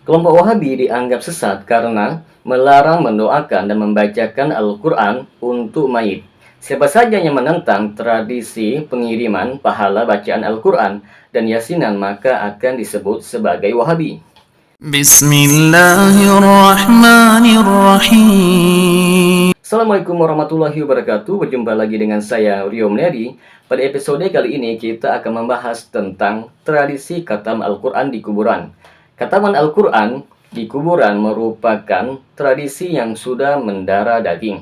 Kelompok Wahabi dianggap sesat karena melarang mendoakan dan membacakan Al-Quran untuk mayit. Siapa saja yang menentang tradisi pengiriman pahala bacaan Al-Quran dan yasinan maka akan disebut sebagai Wahabi. Bismillahirrahmanirrahim. Assalamualaikum warahmatullahi wabarakatuh. Berjumpa lagi dengan saya, Rio Mnedi. Pada episode kali ini kita akan membahas tentang tradisi khatam Al-Quran di kuburan. Khataman Al-Quran di kuburan merupakan tradisi yang sudah mendarah daging,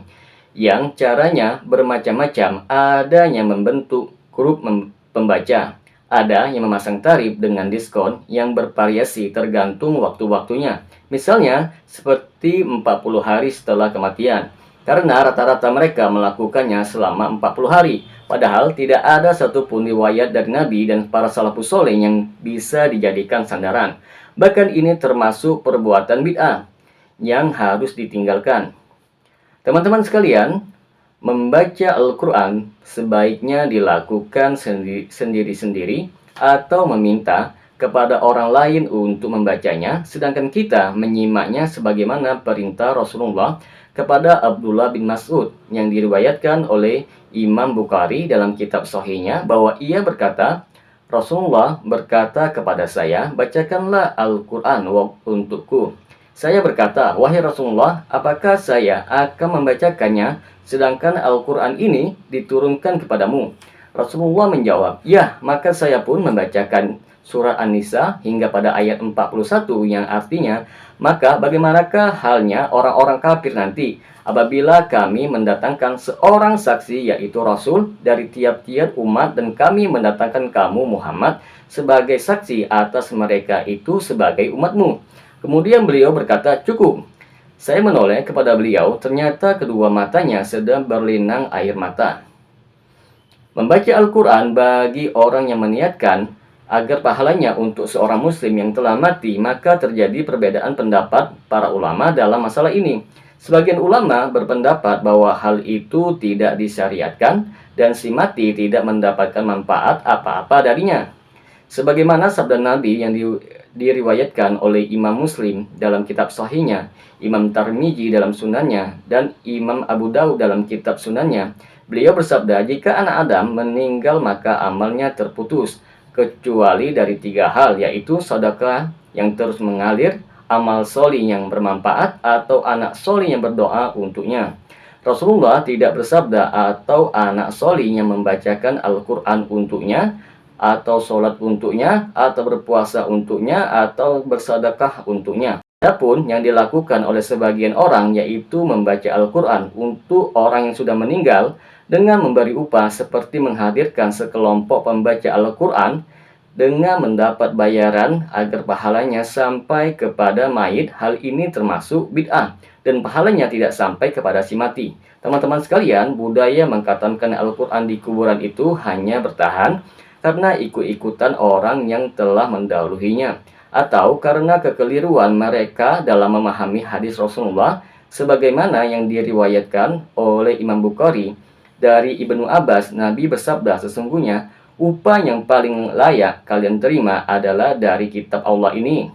yang caranya bermacam-macam. Ada yang membentuk grup pembaca, ada yang memasang tarif dengan diskon yang bervariasi tergantung waktu-waktunya. Misalnya seperti 40 hari setelah kematian, karena rata-rata mereka melakukannya selama 40 hari. Padahal tidak ada satupun riwayat dari Nabi dan para salafus soleh yang bisa dijadikan sandaran. Bahkan ini termasuk perbuatan bid'ah yang harus ditinggalkan. Teman-teman sekalian, membaca Al-Quran sebaiknya dilakukan sendiri-sendiri atau meminta kepada orang lain untuk membacanya, sedangkan kita menyimaknya sebagaimana perintah Rasulullah kepada Abdullah bin Mas'ud yang diriwayatkan oleh Imam Bukhari dalam kitab Sahihnya bahwa ia berkata, Rasulullah berkata kepada saya, bacakanlah Al-Quran untukku. Saya berkata, wahai Rasulullah, apakah saya akan membacakannya sedangkan Al-Quran ini diturunkan kepadamu? Rasulullah menjawab, ya, maka saya pun membacakan surat An-Nisa hingga pada ayat 41 yang artinya, maka bagaimanakah halnya orang-orang kafir nanti apabila kami mendatangkan seorang saksi yaitu Rasul dari tiap-tiap umat dan kami mendatangkan kamu Muhammad sebagai saksi atas mereka itu sebagai umatmu. Kemudian beliau berkata, cukup. Saya menoleh kepada beliau, ternyata kedua matanya sedang berlinang air mata. Membaca Al-Quran bagi orang yang meniatkan agar pahalanya untuk seorang muslim yang telah mati, maka terjadi perbedaan pendapat para ulama dalam masalah ini. Sebagian ulama berpendapat bahwa hal itu tidak disyariatkan dan si mati tidak mendapatkan manfaat apa-apa darinya. Sebagaimana sabda Nabi yang diriwayatkan oleh Imam Muslim dalam kitab Sahihnya, Imam Tirmidzi dalam sunannya, dan Imam Abu Daud dalam kitab sunannya. Beliau bersabda, jika anak Adam meninggal maka amalnya terputus, kecuali dari 3 hal, yaitu sedekah yang terus mengalir, amal soli yang bermanfaat, atau anak soli yang berdoa untuknya. Rasulullah tidak bersabda atau anak soli yang membacakan Al-Quran untuknya, atau sholat untuknya, atau berpuasa untuknya, atau bersedekah untuknya. Adapun yang dilakukan oleh sebagian orang yaitu membaca Al-Quran untuk orang yang sudah meninggal dengan memberi upah seperti menghadirkan sekelompok pembaca Al-Quran dengan mendapat bayaran agar pahalanya sampai kepada mayit. Hal ini termasuk bid'ah dan pahalanya tidak sampai kepada si mati. Teman-teman sekalian, budaya mengkhatamkan Al-Quran di kuburan itu hanya bertahan karena ikut-ikutan orang yang telah mendahulunya, atau karena kekeliruan mereka dalam memahami hadis Rasulullah sebagaimana yang diriwayatkan oleh Imam Bukhari dari Ibnu Abbas. Nabi bersabda, sesungguhnya upah yang paling layak kalian terima adalah dari kitab Allah ini.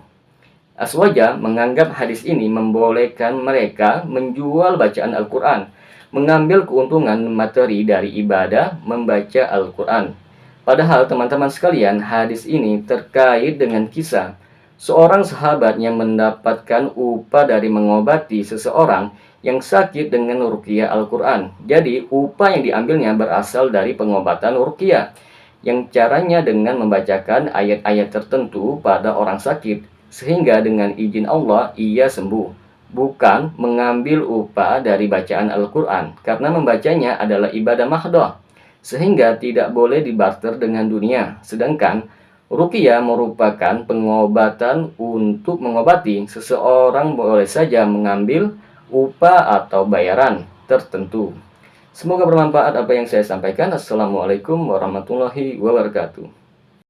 Aswaja menganggap hadis ini membolehkan mereka menjual bacaan Al-Quran, mengambil keuntungan materi dari ibadah membaca Al-Quran. Padahal teman-teman sekalian, hadis ini terkait dengan kisah seorang sahabat yang mendapatkan upah dari mengobati seseorang yang sakit dengan ruqyah Al-Quran. Jadi upah yang diambilnya berasal dari pengobatan ruqyah, yang caranya dengan membacakan ayat-ayat tertentu pada orang sakit, sehingga dengan izin Allah ia sembuh. Bukan mengambil upah dari bacaan Al-Quran, karena membacanya adalah ibadah mahdoh, sehingga tidak boleh dibarter dengan dunia. Sedangkan ruqyah merupakan pengobatan untuk mengobati seseorang, boleh saja mengambil upah atau bayaran tertentu. Semoga bermanfaat apa yang saya sampaikan. Assalamualaikum warahmatullahi wabarakatuh.